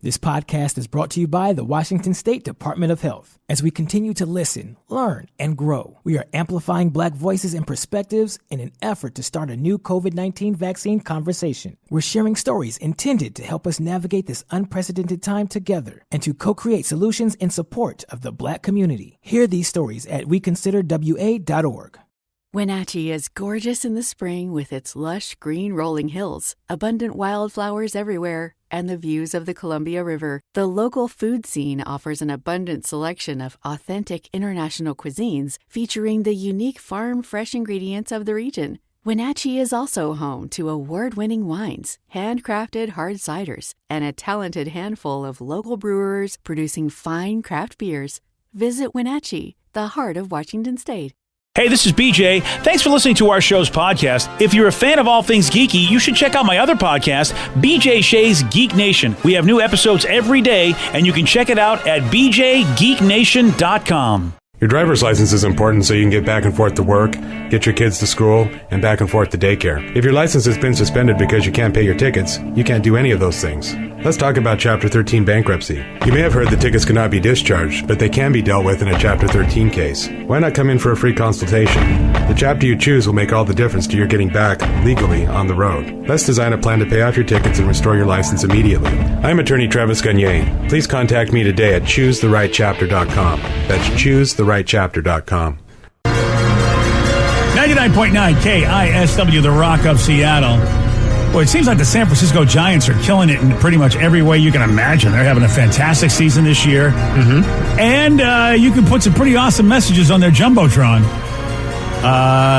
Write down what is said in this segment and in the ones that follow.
This podcast is brought to you by the Washington State Department of Health. As we continue to listen, learn, and grow, we are amplifying Black voices and perspectives in an effort to start a new COVID-19 vaccine conversation. We're sharing stories intended to help us navigate this unprecedented time together and to co-create solutions in support of the Black community. Hear these stories at weconsiderwa.org. Wenatchee is gorgeous in the spring with its lush green rolling hills, abundant wildflowers everywhere, and the views of the Columbia River. The local food scene offers an abundant selection of authentic international cuisines featuring the unique farm-fresh ingredients of the region. Wenatchee is also home to award-winning wines, handcrafted hard ciders, and a talented handful of local brewers producing fine craft beers. Visit Wenatchee, the heart of Washington State. Hey, this is BJ. Thanks for listening to our show's podcast. If you're a fan of all things geeky, you should check out my other podcast, BJ Shea's Geek Nation. We have new episodes every day, and you can check it out at bjgeeknation.com. Your driver's license is important so you can get back and forth to work, get your kids to school, and back and forth to daycare. If your license has been suspended because you can't pay your tickets, you can't do any of those things. Let's talk about Chapter 13 bankruptcy. You may have heard that tickets cannot be discharged, but they can be dealt with in a Chapter 13 case. Why not come in for a free consultation? The chapter you choose will make all the difference to your getting back legally on the road. Let's design a plan to pay off your tickets and restore your license immediately. I'm attorney Travis Gagne. Please contact me today at choosetherightchapter.com. That's choosetherightchapter.com. 99.9 KISW, the Rock of Seattle. Boy, it seems like the San Francisco Giants are killing it in pretty much every way you can imagine. They're having a fantastic season this year. Mm-hmm. And you can put some pretty awesome messages on their Jumbotron.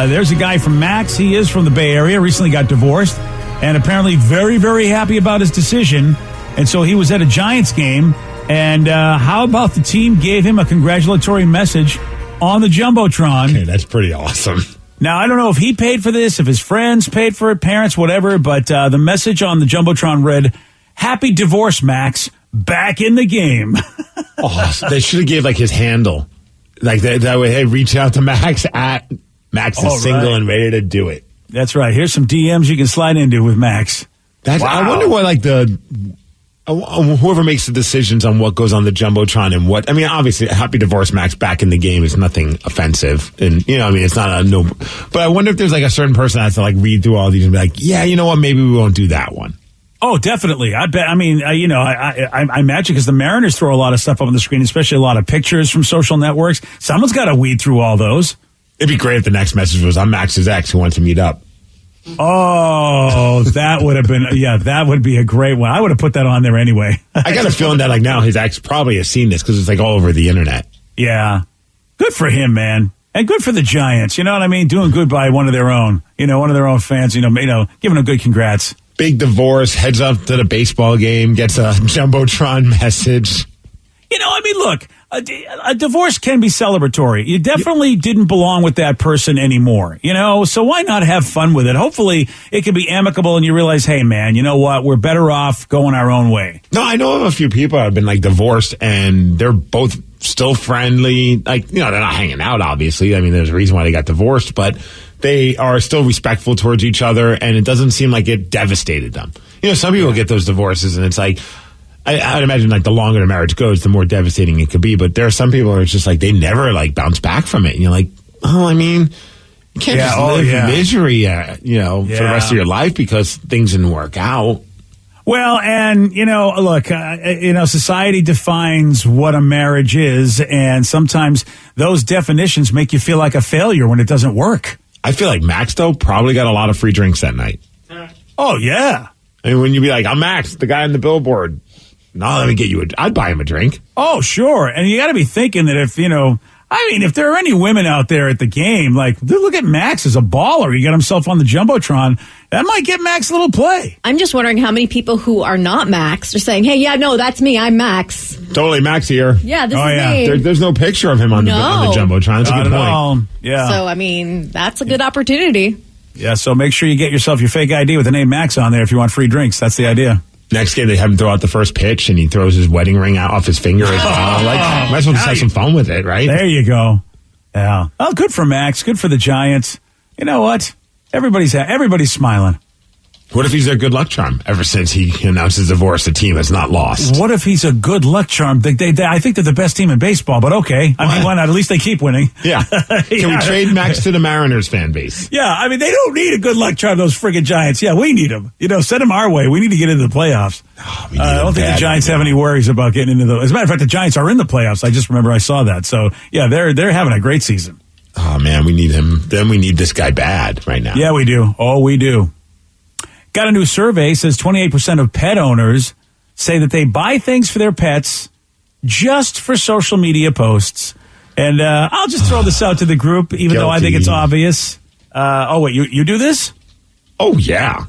There's a guy from Max. He is from the Bay Area, recently got divorced, and apparently very, very happy about his decision. And so he was at a Giants game. And how about the team gave him a congratulatory message on the Jumbotron? Okay, that's pretty awesome. Now, I don't know if he paid for this, if his friends paid for it, parents, whatever, but the message on the Jumbotron read, "Happy divorce, Max. Back in the game." Oh, so they should have gave like his handle. Like that way, hey, reach out to Max at Max is single and ready to do it. That's right. Here's some DMs you can slide into with Max. Wow. I wonder what whoever makes the decisions on what goes on the Jumbotron and what, I mean, obviously, happy divorce, Max, back in the game is nothing offensive. And, you know, I mean, it's not a no, but I wonder if there's like a certain person that has to like read through all these and be like, yeah, you know what, maybe we won't do that one. Oh, definitely. I bet. I mean, I imagine because the Mariners throw a lot of stuff up on the screen, especially a lot of pictures from social networks. Someone's got to weed through all those. It'd be great if the next message was, I'm Max's ex who wants to meet up. Oh, that would have been, that would be a great one. I would have put that on there anyway. I got a feeling that like now his ex probably has seen this because it's like all over the internet. Yeah. Good for him, man. And good for the Giants. You know what I mean? Doing good by one of their own, one of their own fans, giving them good congrats. Big divorce, heads up to the baseball game, gets a Jumbotron message. Look, a divorce can be celebratory. You definitely didn't belong with that person anymore, so why not have fun with it? Hopefully it can be amicable and you realize, hey, man, you know what? We're better off going our own way. No, I know of a few people that have been like divorced and they're both still friendly. Like, they're not hanging out, obviously. I mean, there's a reason why they got divorced, but they are still respectful towards each other and it doesn't seem like it devastated them. Some people get those divorces and it's like, I'd imagine like the longer the marriage goes, the more devastating it could be. But there are some people who are just like, they never like bounce back from it. And you're like, you can't just live in misery, for the rest of your life because things didn't work out. Well, and, look, society defines what a marriage is. And sometimes those definitions make you feel like a failure when it doesn't work. I feel like Max, though, probably got a lot of free drinks that night. Oh, yeah. I mean, when you be like, I'm Max, the guy on the billboard. No, let me get you I'd buy him a drink. Oh, sure. And you got to be thinking that if there are any women out there at the game, like, look at Max as a baller. He got himself on the Jumbotron. That might get Max a little play. I'm just wondering how many people who are not Max are saying, hey, that's me. I'm Max. Totally Max here. Yeah, this is me. There's no picture of him on the Jumbotron. That's a good point. Yeah. So, that's a good opportunity. Yeah, so make sure you get yourself your fake ID with the name Max on there if you want free drinks. That's the idea. Next game, they have him throw out the first pitch, and he throws his wedding ring out off his finger as well. Might as well just have some fun with it, right? There you go. Yeah. Oh, good for Max. Good for the Giants. You know what? Everybody's smiling. What if he's their good luck charm? Ever since he announced his divorce, the team has not lost. What if he's a good luck charm? I think they're the best team in baseball, but okay. I mean, why not? At least they keep winning. Yeah. Can we trade Max to the Mariners fan base? Yeah, I mean, they don't need a good luck charm, those friggin' Giants. Yeah, we need them. Send them our way. We need to get into the playoffs. I don't think the Giants have any worries about getting into the... As a matter of fact, the Giants are in the playoffs. I just remember I saw that. So, yeah, they're having a great season. Oh, man, we need him. Then we need this guy bad right now. Yeah, we do. Oh, we do. Got a new survey, says 28% of pet owners say that they buy things for their pets just for social media posts. And I'll just throw this out to the group, even though I think it's obvious. Wait, you do this? Oh, yeah.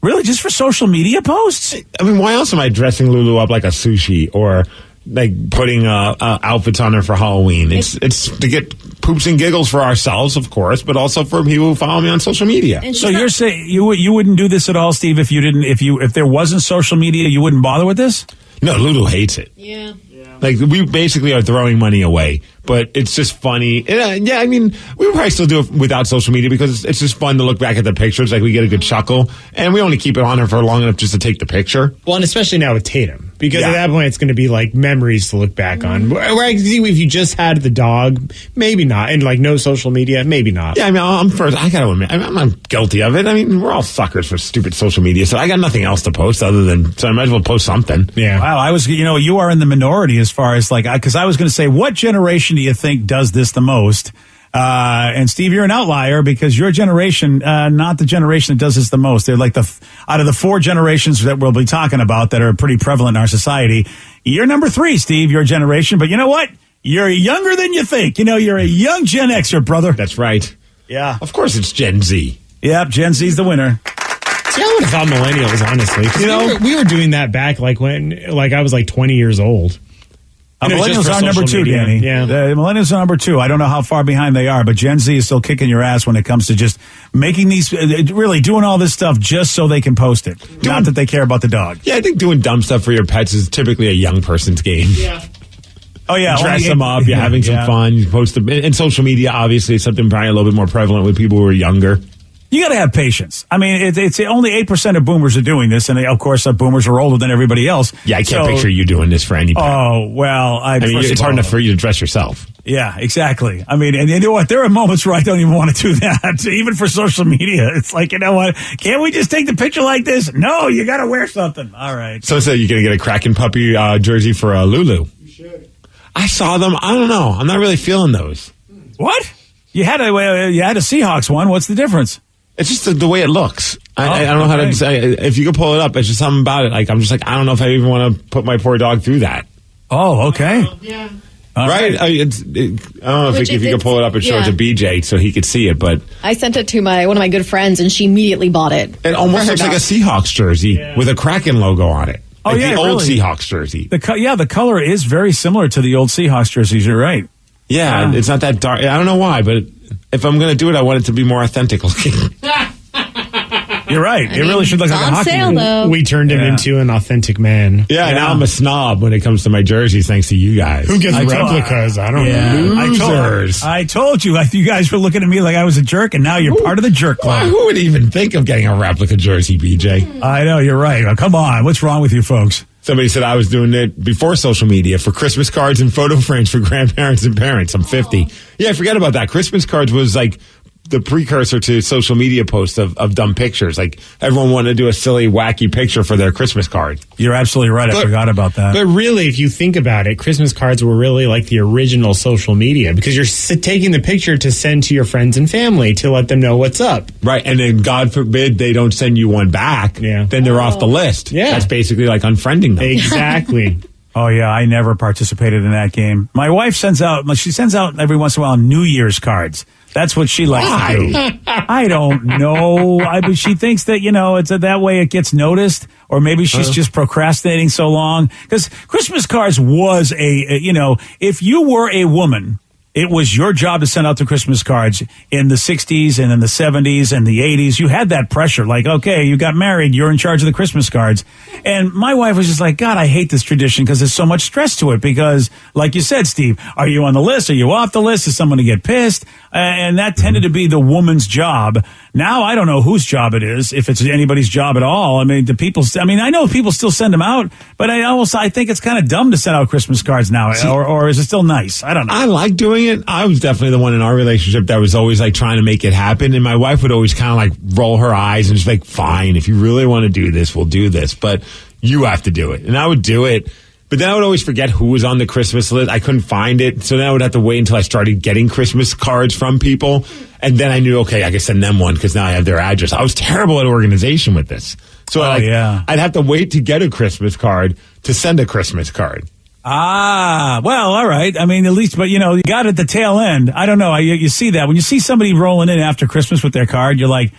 Really? Just for social media posts? I mean, why else am I dressing Lulu up like a sushi or like putting outfits on her for Halloween? It's to get poops and giggles for ourselves, of course, but also for people who follow me on social media. So you're saying you wouldn't do this at all, Steve, if there wasn't social media, you wouldn't bother with this? No, Lulu hates it. Yeah. Like, we basically are throwing money away, but it's just funny. Yeah, I mean, we would probably still do it without social media because it's just fun to look back at the pictures. Like, we get a good chuckle, and we only keep it on her for long enough just to take the picture. Well, and especially now with Tatum, because at that point it's going to be like memories to look back on. Where I can see if you just had the dog, maybe not, and like no social media, maybe not. Yeah, I mean, I got to admit, I'm not guilty of it. I mean, we're all suckers for stupid social media, so I got nothing else to post other than, so I might as well post something. Yeah. Wow, you are in the minority as far as because I was going to say, what generation do you think does this the most? And Steve, you're an outlier because your generation, not the generation that does this the most. They're like out of the 4 generations that we'll be talking about that are pretty prevalent in our society. You're number 3, Steve, your generation. But you know what? You're younger than you think. You're a young Gen Xer, brother. That's right. Yeah. Of course it's Gen Z. Yep, Gen Z's the winner. See, I would have thought millennials, honestly. We were doing that back when I was 20 years old. Millennials are number 2, Danny. Yeah. The millennials are number 2. I don't know how far behind they are, but Gen Z is still kicking your ass when it comes to just making really doing all this stuff just so they can post it. Not that they care about the dog. Yeah, I think doing dumb stuff for your pets is typically a young person's game. Yeah. Oh, yeah. Dress them up. You're having some fun. You post them. And social media, obviously, is something probably a little bit more prevalent with people who are younger. You got to have patience. I mean, it's only 8% of boomers are doing this, and of course, boomers are older than everybody else. Yeah, I can't picture you doing this for any pet. Oh, well, I mean, it's hard enough for you to dress yourself. Yeah, exactly. I mean, and you know what? There are moments where I don't even want to do that, even for social media. It's like, you know what? Can't we just take the picture like this? No, you got to wear something. All right. So you're going to get a Kraken puppy jersey for Lulu? You should. I saw them. I don't know. I'm not really feeling those. What? You had a Seahawks one. What's the difference? It's just the way it looks. I don't know how to say. If you could pull it up, it's just something about it. I'm just I don't know if I even want to put my poor dog through that. Oh, okay. Yeah. Right? I don't know if you could pull it up and show it to BJ so he could see it, but... I sent it to one of my good friends, and she immediately bought it. It almost looks like a Seahawks jersey with a Kraken logo on it. Oh, like yeah, the old really. Seahawks jersey. The color is very similar to the old Seahawks jerseys. You're right. Yeah, it's not that dark. I don't know why, but if I'm going to do it, I want it to be more authentic looking. You're right. It really should look like a hockey sale, though. We turned him into an authentic man. Yeah, now I'm a snob when it comes to my jerseys, thanks to you guys. Who gets replicas? I don't know. Losers. I told you. You guys were looking at me like I was a jerk, and now you're part of the jerk club. Who would even think of getting a replica jersey, BJ? I know, you're right. Oh, come on. What's wrong with you folks? Somebody said I was doing it before social media for Christmas cards and photo frames for grandparents and parents. I'm 50. Yeah, I forget about that. Christmas cards was like the precursor to social media posts of dumb pictures. Like everyone wanted to do a silly, wacky picture for their Christmas card. You're absolutely right. I forgot about that. But really, if you think about it, Christmas cards were really like the original social media because you're taking the picture to send to your friends and family to let them know what's up. Right. And then God forbid they don't send you one back. Yeah. Then they're off the list. Yeah. That's basically like unfriending them. Exactly. Oh, yeah, I never participated in that game. My wife sends out every once in a while New Year's cards. That's what she likes to do. I don't know. She thinks that, it's that way it gets noticed, or maybe she's just procrastinating so long. Because Christmas cards was if you were a woman it was your job to send out the Christmas cards in the 60s and in the 70s and the 80s. You had that pressure, like, okay, you got married, you're in charge of the Christmas cards. And my wife was just like, God, I hate this tradition because there's so much stress to it. Because, like you said, Steve, are you on the list? Are you off the list? Is someone to get pissed? And that tended to be the woman's job. Now I don't know whose job it is, if it's anybody's job at all. I mean, I know people still send them out, but I think it's kind of dumb to send out Christmas cards now. Or is it still nice? I don't know. I like doing it. I was definitely the one in our relationship that was always like trying to make it happen. And my wife would always kind of like roll her eyes and just like, fine, if you really want to do this, we'll do this. But you have to do it. And I would do it. But then I would always forget who was on the Christmas list. I couldn't find it. So then I would have to wait until I started getting Christmas cards from people. And then I knew, okay, I could send them one because now I have their address. I was terrible at organization with this. So I'd have to wait to get a Christmas card to send a Christmas card. Ah, well, all right. I mean, at least, but you got it at the tail end. I don't know. You see that when you see somebody rolling in after Christmas with their card, you're like,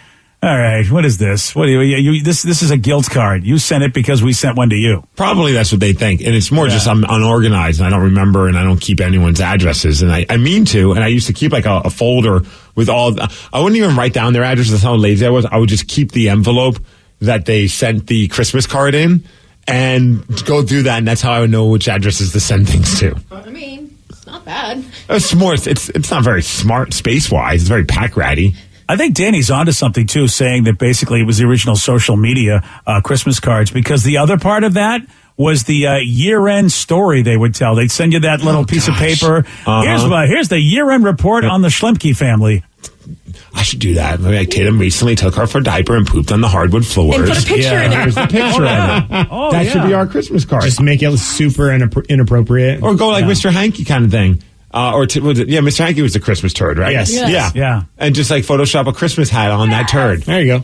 all right, what is this? What do this is a guilt card. You sent it because we sent one to you. Probably that's what they think. And it's more just I'm unorganized and I don't remember and I don't keep anyone's addresses. And I mean to, and I used to keep like a folder with all, I wouldn't even write down their addresses. That's how lazy I was. I would just keep the envelope that they sent the Christmas card in and go through that. And that's how I would know which addresses to send things to. I mean, it's not bad. It's more, it's not very smart space-wise. It's very pack-ratty. I think Danny's onto something, too, saying that basically it was the original social media Christmas cards, because the other part of that was the year-end story they would tell. They'd send you that little piece of paper. Here's the year-end report on the Schlemke family. I should do that. Like Tatum recently took her for a diaper and pooped on the hardwood floors. And put a picture in it. There's a picture of it. That should be our Christmas card. Just make it super inappropriate. Or go like Mr. Hanky kind of thing. Mr. Hanky was the Christmas turd, right? Yes. Yeah. And just like Photoshop a Christmas hat on that turd. There you go.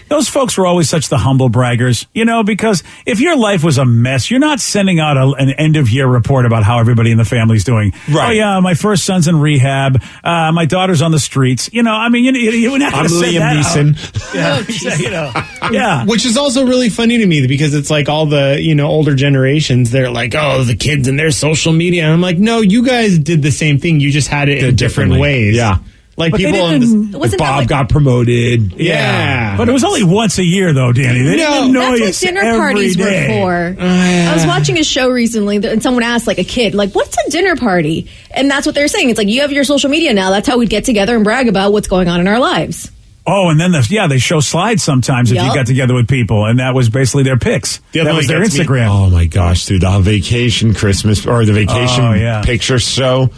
Those folks were always such the humble braggers, because if your life was a mess, you're not sending out an end-of-year report about how everybody in the family's doing. Right. Oh, yeah, my first son's in rehab. My daughter's on the streets. You wouldn't have I'm to send Liam that Neeson. out. Yeah. Which is also really funny to me because it's like all the, older generations, they're like, oh, the kids and their social media. And I'm like, no, you guys did the same thing. You just had it in different ways. Yeah. Like but people Bob got promoted. Yeah. But it was only once a year, though, Danny. They didn't annoy that's what us dinner parties day. were for. I was watching a show recently, and someone asked, like, a kid, like, what's a dinner party? And that's what they're saying. It's like, you have your social media now. That's how we'd get together and brag about what's going on in our lives. Oh, and then they show slides sometimes if you got together with people, and that was basically their pics. That was their Instagram. Oh, my gosh, dude. The vacation Christmas, or the vacation picture show.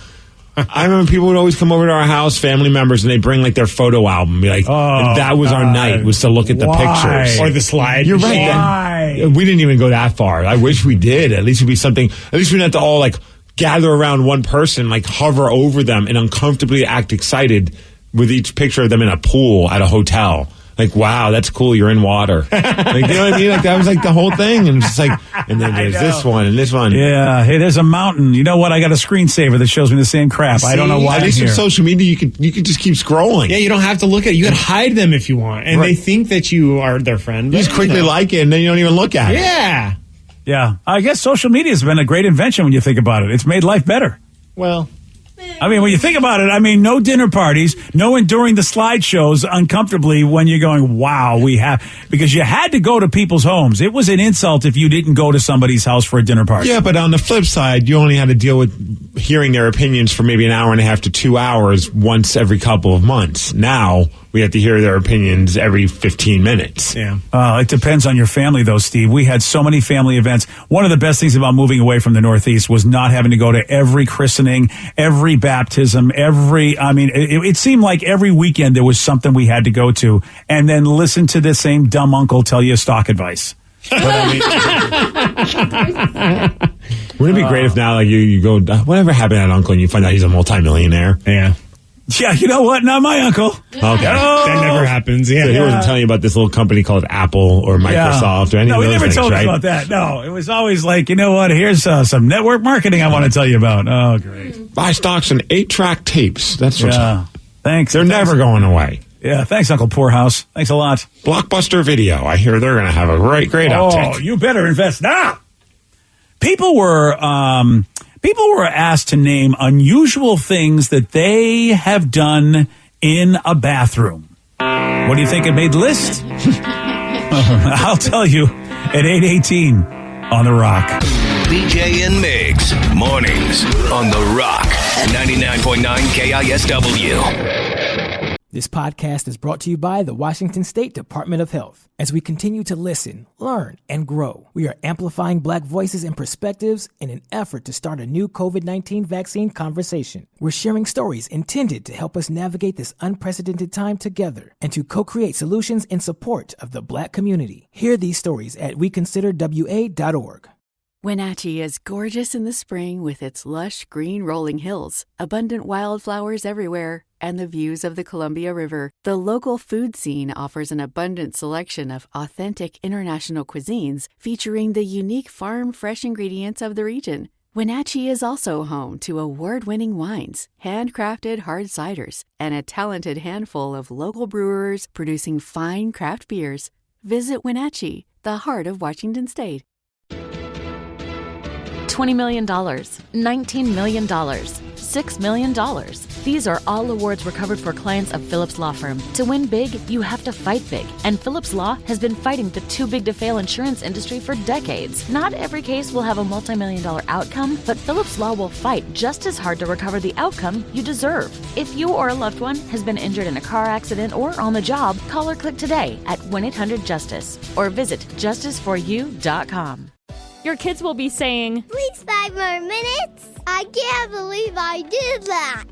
I remember people would always come over to our house, family members, and they bring like their photo album and be like, and that was our night, was to look at the pictures. Or the slide. You're right. We didn't even go that far. I wish we did. At least it'd be something, at least we didn't have to all like gather around one person, like hover over them and uncomfortably act excited with each picture of them in a pool at a hotel. Like, wow, that's cool. You're in water. Like, you know what I mean? Like, that was like the whole thing. And it's just like, and then there's this one and this one. Yeah. Hey, there's a mountain. You know what? I got a screensaver that shows me the same crap. I don't know why. At least with social media, you could just keep scrolling. Yeah, you don't have to look at it. You can hide them if you want. And they think that you are their friend. You just quickly like it and then you don't even look at it. Yeah. Yeah. I guess social media has been a great invention when you think about it. It's made life better. Well, I mean, when you think about it, no dinner parties, no enduring the slideshows uncomfortably when you're going, wow, because you had to go to people's homes. It was an insult if you didn't go to somebody's house for a dinner party. Yeah, but on the flip side, you only had to deal with hearing their opinions for maybe an hour and a half to 2 hours once every couple of months. Now we have to hear their opinions every 15 minutes. Yeah. It depends on your family, though, Steve. We had so many family events. One of the best things about moving away from the Northeast was not having to go to every christening, every baptism, it seemed like every weekend there was something we had to go to and then listen to the same dumb uncle tell you stock advice. But, wouldn't it be great if now like you go, whatever happened to that uncle and you find out he's a multimillionaire? Yeah. Yeah, you know what? Not my uncle. Okay. That never happens. Yeah. So he wasn't telling you about this little company called Apple or Microsoft or any of those things, right? No, he never told me about that. No, it was always like, you know what? Here's some network marketing I want to tell you about. Oh, great. Buy stocks and 8-track tapes. That's what. Yeah. Thanks. They're never going away. Yeah, thanks, Uncle Poorhouse. Thanks a lot. Blockbuster Video. I hear they're going to have a great uptick. Oh, you better invest now. People were People were asked to name unusual things that they have done in a bathroom. What do you think it made the list? I'll tell you at 8:18 on The Rock. BJ and Migs, mornings on The Rock, 99.9 KISW. This podcast is brought to you by the Washington State Department of Health. As we continue to listen, learn, and grow, we are amplifying Black voices and perspectives in an effort to start a new COVID-19 vaccine conversation. We're sharing stories intended to help us navigate this unprecedented time together and to co-create solutions in support of the Black community. Hear these stories at weconsiderwa.org. Wenatchee is gorgeous in the spring with its lush green rolling hills, abundant wildflowers everywhere, and the views of the Columbia River. The local food scene offers an abundant selection of authentic international cuisines featuring the unique farm-fresh ingredients of the region. Wenatchee is also home to award-winning wines, handcrafted hard ciders, and a talented handful of local brewers producing fine craft beers. Visit Wenatchee, the heart of Washington State. $20 million, $19 million, $6 million. These are all awards recovered for clients of Phillips Law Firm. To win big, you have to fight big. And Phillips Law has been fighting the too-big-to-fail insurance industry for decades. Not every case will have a multi-million-dollar outcome, but Phillips Law will fight just as hard to recover the outcome you deserve. If you or a loved one has been injured in a car accident or on the job, call or click today at 1-800-JUSTICE or visit justiceforyou.com. Your kids will be saying, "Please 5 more minutes. I can't believe I did that."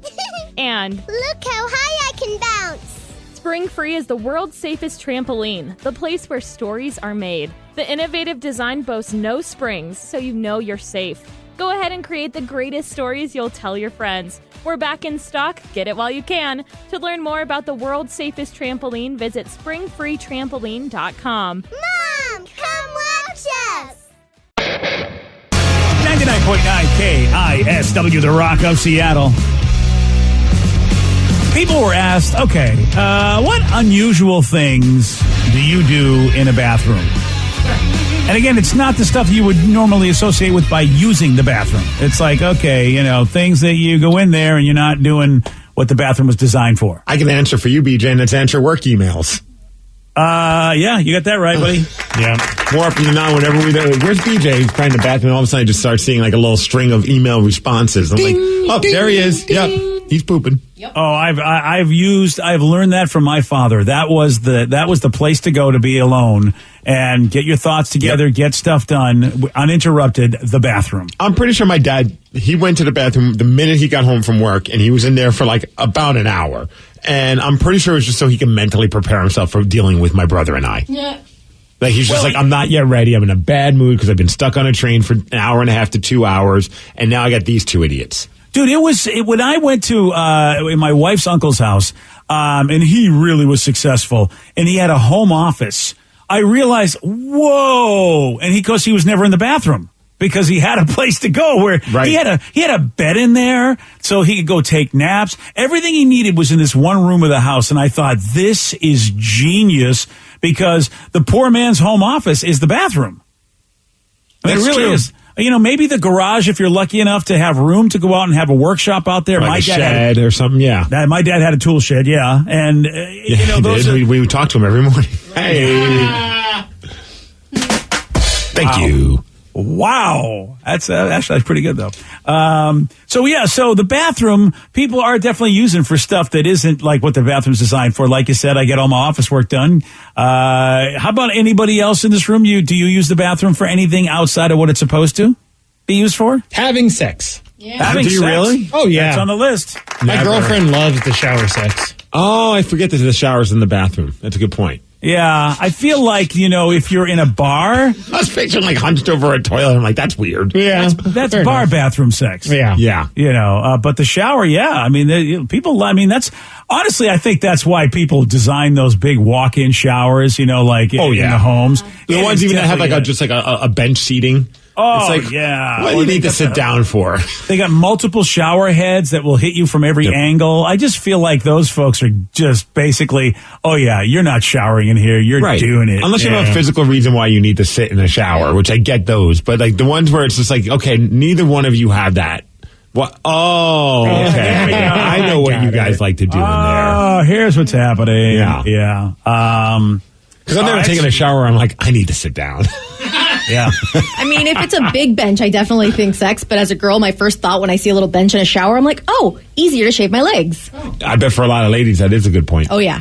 And, "Look how high I can bounce." Spring Free is the world's safest trampoline, the place where stories are made. The innovative design boasts no springs, so you know you're safe. Go ahead and create the greatest stories you'll tell your friends. We're back in stock. Get it while you can. To learn more about the world's safest trampoline, visit springfreetrampoline.com. Mom, come watch us. 99.9 KISW, The Rock of Seattle. People were asked, okay, what unusual things do you do in a bathroom? And again, it's not the stuff you would normally associate with by using the bathroom. It's like, okay, things that you go in there and you're not doing what the bathroom was designed for. I can answer for you, BJ, and it's answer work emails. Yeah, you got that right, buddy. Yeah. More often than not, whenever where's BJ? He's trying to bathroom, all of a sudden I just start seeing like a little string of email responses. I'm ding, like, oh, ding, there he is. Ding. Yep. He's pooping. Yep. Oh, I've learned that from my father. That was the place to go to be alone and get your thoughts together, get stuff done, uninterrupted, the bathroom. I'm pretty sure my dad, he went to the bathroom the minute he got home from work, and he was in there for like about an hour. And I'm pretty sure it was just so he can mentally prepare himself for dealing with my brother and I. Yeah. Like he's just like, I'm not yet ready. I'm in a bad mood because I've been stuck on a train for an hour and a half to 2 hours, and now I got these two idiots. Dude, when I went to in my wife's uncle's house, and he really was successful, and he had a home office, I realized, whoa! And he was never in the bathroom because he had a place to go where he had a bed in there so he could go take naps. Everything he needed was in this one room of the house, and I thought, this is genius because the poor man's home office is the bathroom. I mean, it really is. Maybe the garage, if you're lucky enough to have room to go out and have a workop out there. Like my dad shed or something, yeah. My dad had a tool shed, yeah. And, we would talk to him every morning. Hey. Thank you. Wow. That's actually pretty good, though. So the bathroom, people are definitely using for stuff that isn't like what the bathroom's designed for. Like you said, I get all my office work done. How about anybody else in this room? Do you use the bathroom for anything outside of what it's supposed to be used for? Having sex. Yeah. Do you really? Oh, yeah. That's on the list. My girlfriend loves the shower sex. Oh, I forget that the shower's in the bathroom. That's a good point. Yeah, I feel like, if you're in a bar. I was picturing like hunched over a toilet. I'm like, that's weird. Yeah. That's bar bathroom sex. Yeah. Yeah. But the shower, yeah. I mean, that's, honestly, I think that's why people design those big walk-in showers, in the homes. The ones even that have like just like a bench seating. Oh, it's like, yeah. What do you need to sit down for? They got multiple shower heads that will hit you from every angle. I just feel like those folks are just basically, oh, yeah, you're not showering in here. You're doing it. Unless you have a physical reason why you need to sit in a shower, which I get those. But like the ones where it's just like, okay, neither one of you have that. What? Oh, okay. I know what you guys like to do in there. Oh, here's what's happening. Yeah. Because I've never taken a shower. I'm like, I need to sit down. Yeah. I mean, if it's a big bench, I definitely think sex. But as a girl, my first thought when I see a little bench in a shower, I'm like, oh, easier to shave my legs. I bet for a lot of ladies, that is a good point. Oh, yeah.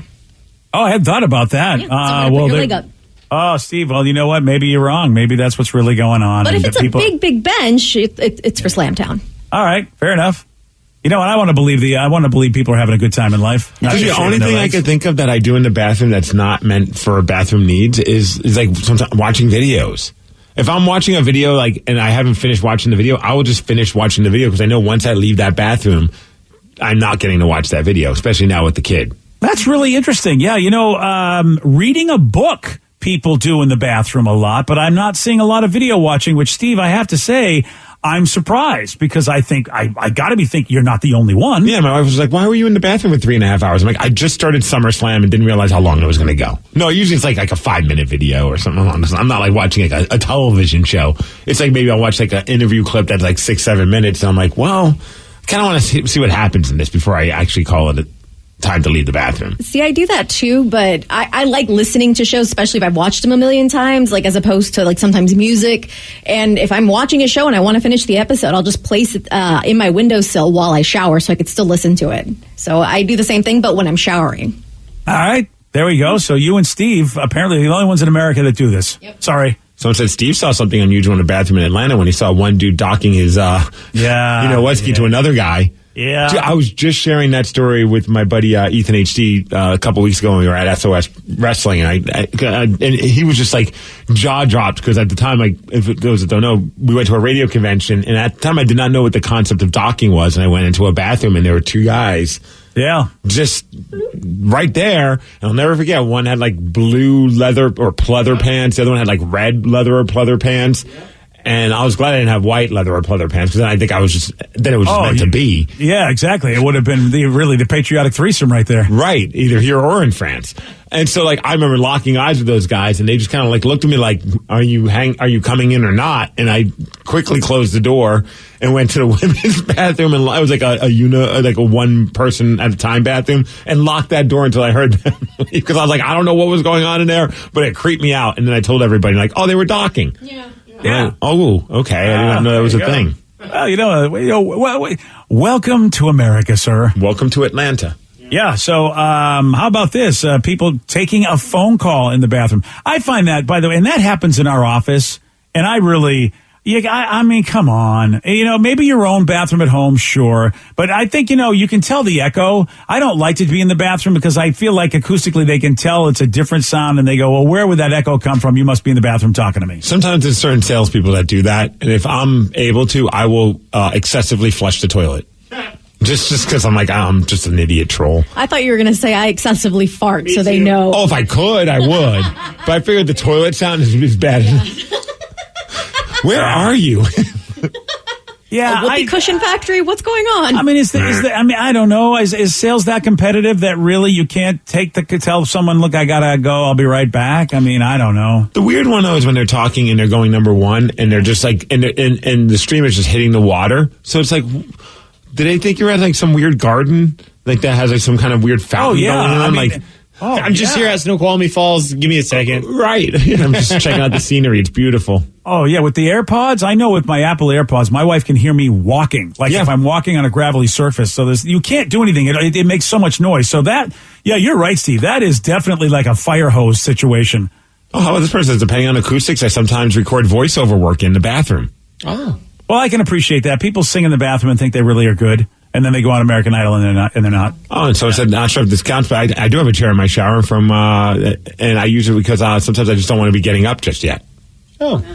Oh, I hadn't thought about that. Yeah, put your leg up. Oh, Steve, well, you know what? Maybe you're wrong. Maybe that's what's really going on. But if it's a big bench, it's for Slamtown. All right, fair enough. You know what? I want to believe people are having a good time in life. The only thing I could think of that I do in the bathroom that's not meant for bathroom needs is like sometimes watching videos. If I'm watching a video and I haven't finished watching the video, I will just finish watching the video because I know once I leave that bathroom, I'm not getting to watch that video, especially now with the kid. That's really interesting. Yeah, reading a book people do in the bathroom a lot, but I'm not seeing a lot of video watching, which, Steve, I have to say, I'm surprised because I think I got to be thinking you're not the only one. Yeah, my wife was like, why were you in the bathroom for 3.5 hours? I'm like, I just started SummerSlam and didn't realize how long it was going to go. No, usually it's like a 5-minute video or something. I'm not like watching like a television show. It's like maybe I'll watch like an interview clip that's like 6-7 minutes. And I'm like, well, I kind of want to see what happens in this before I actually call it time to leave the bathroom. See, I do that too, but I like listening to shows, especially if I've watched them a million times, like as opposed to like sometimes music. And if I'm watching a show and I want to finish the episode, I'll just place it in my windowsill while I shower so I could still listen to it. So I do the same thing, but when I'm showering. All right, there we go. So you and Steve, apparently the only ones in America that do this. Yep. Sorry. Someone said Steve saw something unusual in the bathroom in Atlanta when he saw one dude docking his, Wesky to another guy. Yeah. I was just sharing that story with my buddy Ethan HD a couple weeks ago when we were at SOS Wrestling, and he was just like jaw dropped because at the time, if those that don't know, we went to a radio convention, and at the time I did not know what the concept of docking was, and I went into a bathroom and there were two guys. Yeah. Just right there. And I'll never forget, one had like blue leather or pleather pants, the other one had like red leather or pleather pants. And I was glad I didn't have white leather or pleather pants because then I think it was just meant to be. Yeah, exactly. It would have been the patriotic threesome right there. Right, either here or in France. And so I remember locking eyes with those guys, and they just kind of looked at me like, are you coming in or not? And I quickly closed the door and went to the women's bathroom, and I was like a one person at a time bathroom, and locked that door until I heard them because I was like, I don't know what was going on in there, but it creeped me out. And then I told everybody they were docking. Yeah. Oh, okay. I didn't know that was a thing. Well, welcome to America, sir. Welcome to Atlanta. Yeah. So, how about this? People taking a phone call in the bathroom. I find that, by the way, and that happens in our office. And I mean, come on. Maybe your own bathroom at home, sure. But I think, you can tell the echo. I don't like to be in the bathroom because I feel like acoustically they can tell it's a different sound and they go, well, where would that echo come from? You must be in the bathroom talking to me. Sometimes there's certain salespeople that do that. And if I'm able to, I will excessively flush the toilet. Just because I'm just an idiot troll. I thought you were going to say I excessively fart so they know. Oh, if I could, I would. But I figured the toilet sound is bad enough. Where are you? Yeah, Whoopee cushion factory. What's going on? I mean, I don't know. Is sales that competitive that really you can't tell someone, look, I gotta go. I'll be right back. I mean, I don't know. The weird one though is when they're talking and they're going number one and they're just like, and the streamer's just hitting the water. So it's like, do they think you're at like some weird garden like that has like some kind of weird fountain going on? I'm just here at Snoqualmie Falls. Give me a second. Right. I'm just checking out the scenery. It's beautiful. Oh, yeah. With the AirPods, I know with my Apple AirPods, my wife can hear me walking. If I'm walking on a gravelly surface. So you can't do anything. It makes so much noise. So you're right, Steve. That is definitely like a fire hose situation. Oh, how about this person? Depending on acoustics, I sometimes record voiceover work in the bathroom. Oh. Well, I can appreciate that. People sing in the bathroom and think they really are good. And then they go on American Idol and they're not. Oh, and so I said, not sure if this counts, but I do have a chair in my shower and I use it because sometimes I just don't want to be getting up just yet. Oh.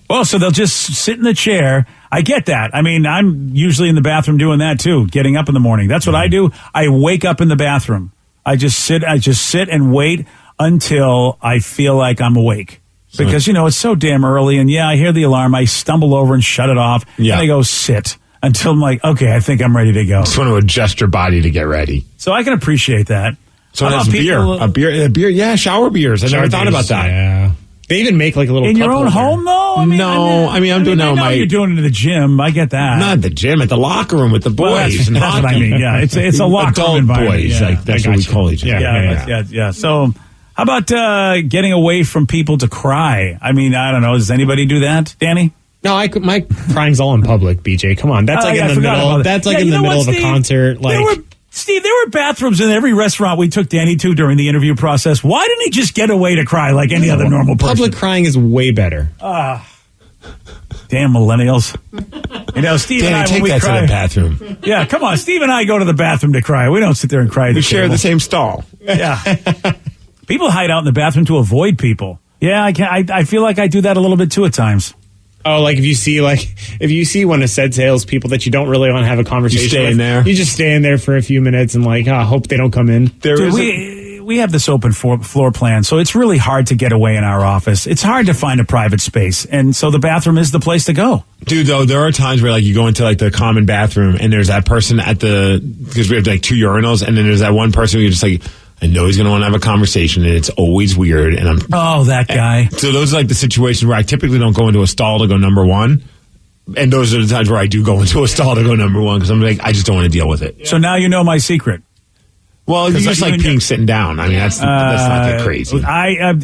Well, so they'll just sit in the chair. I get that. I mean, I'm usually in the bathroom doing that too, getting up in the morning. That's what I do. I wake up in the bathroom. I just sit and wait until I feel like I'm awake. Because, it's so damn early, and I hear the alarm. I stumble over and shut it off, and I go sit until I'm like, okay, I think I'm ready to go. Just want to adjust your body to get ready. So I can appreciate that. So that's beer. A beer, shower beers. I never thought about that. Yeah. They even make like a little in cup your own holder. home, though? I'm doing that. I know you're doing it in the gym. I get that. Not at the gym, at the locker room with the boys. Well, that's what I mean. Yeah, it's a locker room environment. Boys, that's what we call each other. Yeah. So, how about getting away from people to cry? I mean, I don't know. Does anybody do that, Danny? No, my crying's all in public, BJ. Come on, that's like in the middle. That's like in the middle of a concert. Steve, there were bathrooms in every restaurant we took Danny to during the interview process. Why didn't he just get away to cry like any other normal person? Public crying is way better. Damn millennials. Steve Danny, and I, take when we that cry, to the bathroom. Yeah, come on. Steve and I go to the bathroom to cry. We don't sit there and cry. We share the same stall. Yeah. People hide out in the bathroom to avoid people. Yeah, I feel like I do that a little bit too at times. Oh, like if you see one of said salespeople that you don't really want to have a conversation you stay with, in there. You just stay in there for a few minutes and hope they don't come in. We have this open floor plan, so it's really hard to get away in our office. It's hard to find a private space, and so the bathroom is the place to go. Dude, though, there are times where you go into the common bathroom and there's that person because we have 2 urinals, and then there's that one person who you're just I know he's going to want to have a conversation, and it's always weird. And that guy. So those are the situations where I typically don't go into a stall to go number one. And those are the times where I do go into a stall to go number one because I'm I just don't want to deal with it. So now you know my secret. Well, you just peeing sitting down. I mean, that's not that crazy.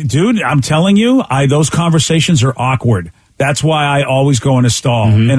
Dude, I'm telling you, those conversations are awkward. That's why I always go in a stall. Mm-hmm.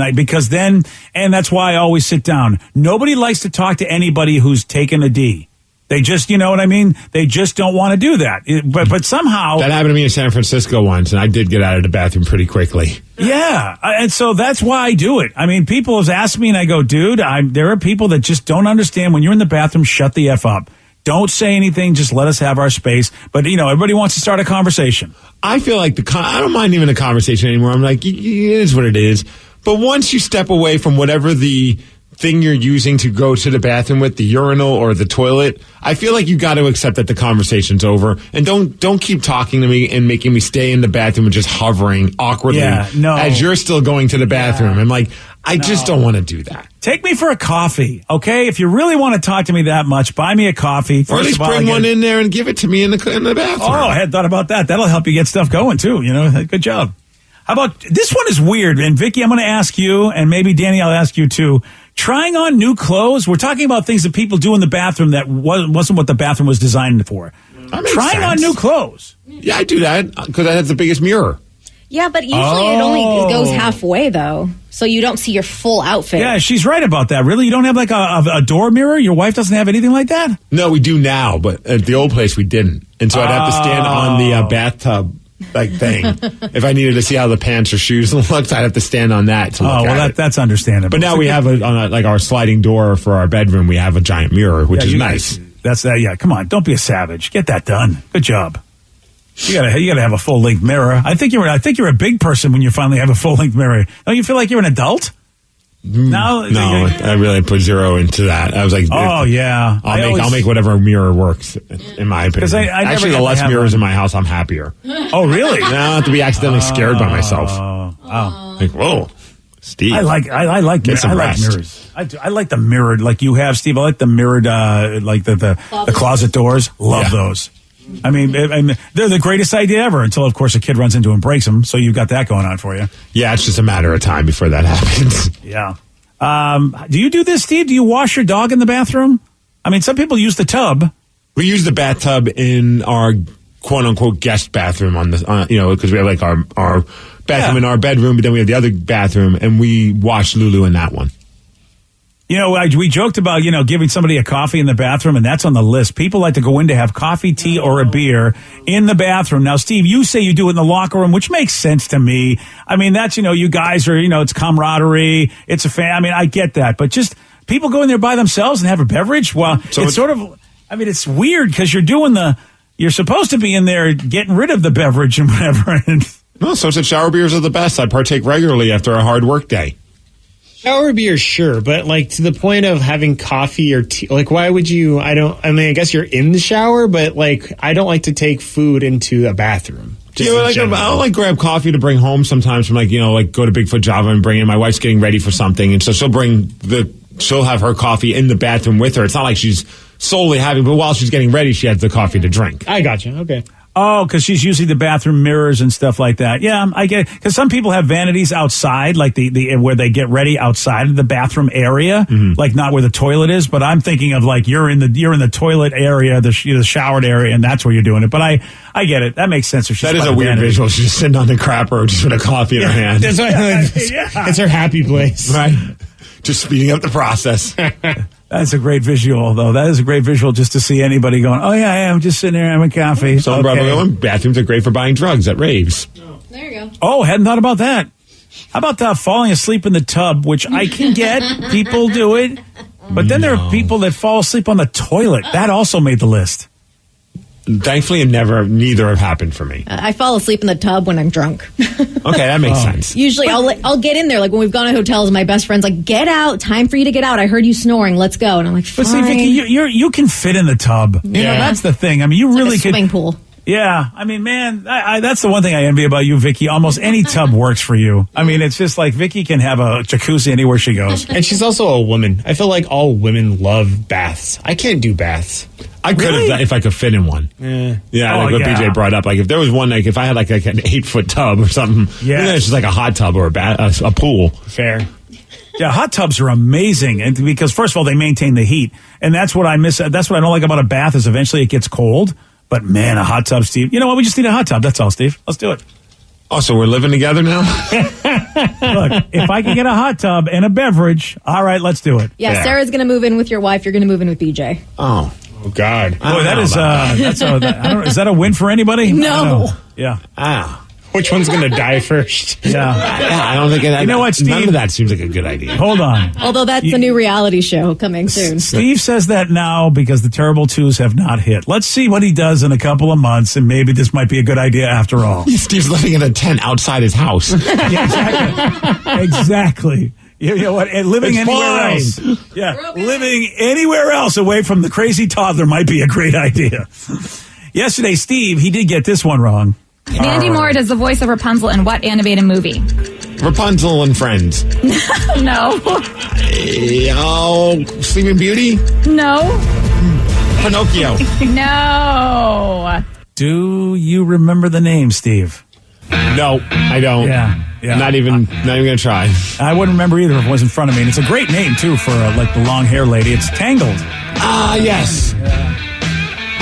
And that's why I always sit down. Nobody likes to talk to anybody who's taken a D. They just, you know what I mean? They just don't want to do that. But somehow... That happened to me in San Francisco once, and I did get out of the bathroom pretty quickly. Yeah, and so that's why I do it. I mean, people have asked me, and I go, dude, there are people that just don't understand when you're in the bathroom, shut the F up. Don't say anything, just let us have our space. But, everybody wants to start a conversation. I feel like I don't mind even a conversation anymore. I'm it is what it is. But once you step away from whatever the thing you're using to go to the bathroom with, the urinal or the toilet, I feel like you got to accept that the conversation's over, and don't keep talking to me and making me stay in the bathroom and just hovering awkwardly as you're still going to the bathroom. I'm I just don't want to do that. Take me for a coffee, okay? If you really want to talk to me that much, buy me a coffee. Or at least bring one in there and give it to me in the bathroom. Oh, I hadn't thought about that. That'll help you get stuff going too. Good job. How about this one is weird, and Vicky, I'm going to ask you, and maybe Danny, I'll ask you too. Trying on new clothes. We're talking about things that people do in the bathroom that wasn't what the bathroom was designed for. Trying on new clothes. Yeah, I do that because that has the biggest mirror. Yeah, but usually it only goes halfway, though. So you don't see your full outfit. Yeah, she's right about that. Really? You don't have a door mirror? Your wife doesn't have anything like that? No, we do now, but at the old place we didn't. And so I'd have to stand on the bathtub thing. If I needed to see how the pants or shoes looked, I'd have to stand on that to look at it. That's understandable. But now we have on our sliding door for our bedroom, we have a giant mirror, which is nice. That's come on, don't be a savage. Get that done. Good job. You gotta have a full length mirror. I think you're a big person when you finally have a full length mirror. Don't you feel like you're an adult? No, I really put zero into that. I was I'll make whatever mirror works, in my opinion. Actually, the less mirrors in my house, I'm happier. Oh, really? I don't have to be accidentally scared by myself. Whoa, Steve. I like mirrors. I like the mirrored, like you have, Steve. I like the mirrored, like the closet doors. Love those. I mean, they're the greatest idea ever until, of course, a kid runs into them and breaks them. So you've got that going on for you. Yeah, it's just a matter of time before that happens. Yeah. Do you do this, Steve? Do you wash your dog in the bathroom? I mean, some people use the tub. We use the bathtub in our quote-unquote guest bathroom because we have our bathroom in our bedroom, but then we have the other bathroom, and we wash Lulu in that one. We joked about, giving somebody a coffee in the bathroom, and that's on the list. People like to go in to have coffee, tea, or a beer in the bathroom. Now, Steve, you say you do it in the locker room, which makes sense to me. I mean, that's, you guys are, it's camaraderie. It's a fan. I mean, I get that. But just people go in there by themselves and have a beverage? Well, so it's sort of, it's weird because you're supposed to be in there getting rid of the beverage and whatever. Well, so shower beers are the best. I partake regularly after a hard work day. Shower beer, sure, but to the point of having coffee or tea, why would you? I guess you're in the shower, but I don't like to take food into a bathroom. Yeah, I'll like grab coffee to bring home sometimes from like go to Bigfoot Java and bring in. My wife's getting ready for something, and so she'll have her coffee in the bathroom with her. It's not like she's solely having, but while she's getting ready, she has the coffee to drink. I gotcha. Okay. Oh, because she's using the bathroom mirrors and stuff like that. Yeah, I get it. Because some people have vanities outside, like the where they get ready outside of the bathroom area, like not where the toilet is. But I'm thinking of like you're in the toilet area, the showered area, and that's where you're doing it. But I get it. That makes sense. If she's that is a weird visual. She's just sitting on the crapper, just with a coffee in her hand. That's why it's her happy place, right? Just speeding up the process. That's a great visual, though. That is a great visual just to see anybody going, oh, yeah, I'm just sitting there having coffee. So bathrooms are great for buying drugs at raves. Oh. There you go. Oh, hadn't thought about that. How about falling asleep in the tub, which I can get. People do it. But then there are people that fall asleep on the toilet. That also made the list. Thankfully, neither have happened for me. I fall asleep in the tub when I'm drunk. Okay, that makes sense. Usually, I'll get in there. Like when we've gone to hotels, my best friend's like, "Get out! Time for you to get out. I heard you snoring. Let's go." And I'm like, "Fine." But see, Vicky, you can fit in the tub. You know, that's the thing. I mean, you really could. Swimming pool. Yeah, I mean, man, that's the one thing I envy about you, Vicky. Almost any tub works for you. I mean, it's just like Vicky can have a jacuzzi anywhere she goes. And she's also a woman. I feel like all women love baths. I can't do baths. I could have if I could fit in one. Yeah, like what BJ brought up. Like if there was one, like if I had like an 8-foot tub or something, then it's just like a hot tub or a pool. Fair. Yeah, hot tubs are amazing, and because first of all they maintain the heat, and that's what I miss. That's what I don't like about a bath is eventually it gets cold. But man, a hot tub, Steve. You know what? We just need a hot tub. That's all, Steve. Let's do it. Oh, so we're living together now? Look, if I can get a hot tub and a beverage, all right, let's do it. Yeah, Sarah's going to move in with your wife. You're going to move in with BJ. Oh God. Boy, is that a win for anybody? No. Yeah. Which one's going to die first? Yeah, I don't think you know what, Steve? None of that seems like a good idea. Hold on. Although that's a new reality show coming soon. Steve says that now because the terrible twos have not hit. Let's see what he does in a couple of months, and maybe this might be a good idea after all. Steve's living in a tent outside his house. Yeah, exactly. Exactly. You know what? And living anywhere else. Yeah, living anywhere else away from the crazy toddler might be a great idea. Yesterday, Steve, he did get this one wrong. Mandy Moore does the voice of Rapunzel in what animated movie? Rapunzel and Friends. No. Sleeping Beauty? No. Pinocchio. No. Do you remember the name, Steve? No, I don't. Yeah. Not even gonna try. I wouldn't remember either if it was in front of me. And it's a great name too for like the long hair lady. It's Tangled. Ah, yes.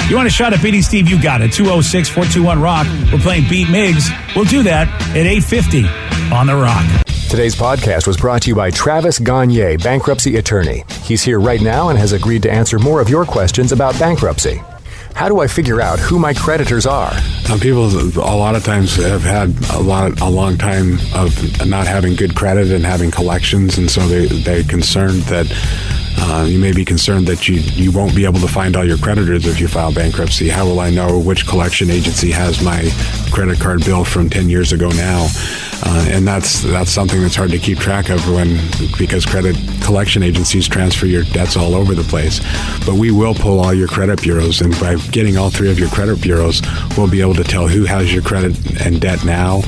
You want a shot at beating Steve? You got it. 206-421-ROCK. We're playing Beat Miggs. We'll do that at 8:50 on The Rock. Today's podcast was brought to you by Travis Gagne, bankruptcy attorney. He's here right now and has agreed to answer more of your questions about bankruptcy. How do I figure out who my creditors are? People a lot of times have had a long time of not having good credit and having collections, and so they're concerned that you may be concerned that you won't be able to find all your creditors if you file bankruptcy. How will I know which collection agency has my credit card bill from 10 years ago now? And that's something that's hard to keep track of because credit collection agencies transfer your debts all over the place. But we will pull all your credit bureaus, and by getting all 3 of your credit bureaus, we'll be able to tell who has your credit and debt now,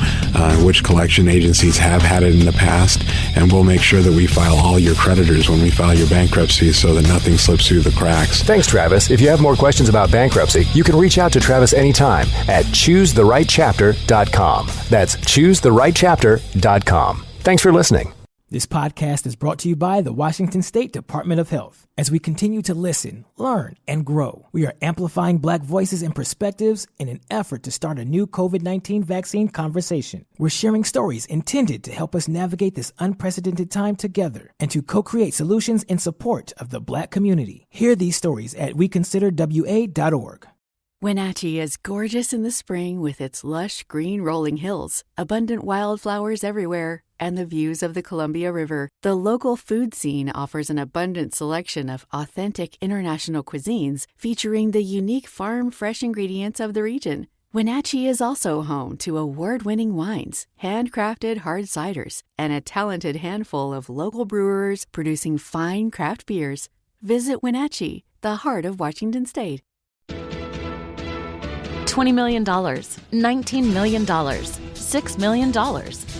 which collection agencies have had it in the past, and we'll make sure that we file all your creditors when we file your bankruptcy so that nothing slips through the cracks. Thanks, Travis. If you have more questions about bankruptcy, you can reach out to Travis anytime at ChooseTheRightChapter.com. That's ChooseTheRightChapter.com. Thanks for listening. This podcast is brought to you by the Washington State Department of Health. As we continue to listen, learn, and grow, we are amplifying Black voices and perspectives in an effort to start a new COVID-19 vaccine conversation. We're sharing stories intended to help us navigate this unprecedented time together and to co-create solutions in support of the Black community. Hear these stories at weconsiderwa.org. Wenatchee is gorgeous in the spring with its lush green rolling hills, abundant wildflowers everywhere, and the views of the Columbia River. The local food scene offers an abundant selection of authentic international cuisines featuring the unique farm-fresh ingredients of the region. Wenatchee is also home to award-winning wines, handcrafted hard ciders, and a talented handful of local brewers producing fine craft beers. Visit Wenatchee, the heart of Washington State. $20 million, $19 million, $6 million.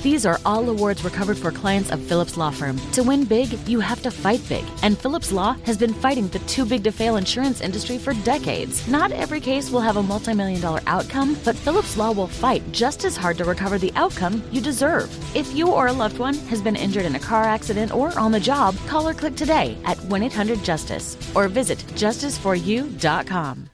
These are all awards recovered for clients of Phillips Law Firm. To win big, you have to fight big. And Phillips Law has been fighting the too big to fail insurance industry for decades. Not every case will have a multi-million-dollar outcome, but Phillips Law will fight just as hard to recover the outcome you deserve. If you or a loved one has been injured in a car accident or on the job, call or click today at 1-800-JUSTICE or visit justiceforyou.com.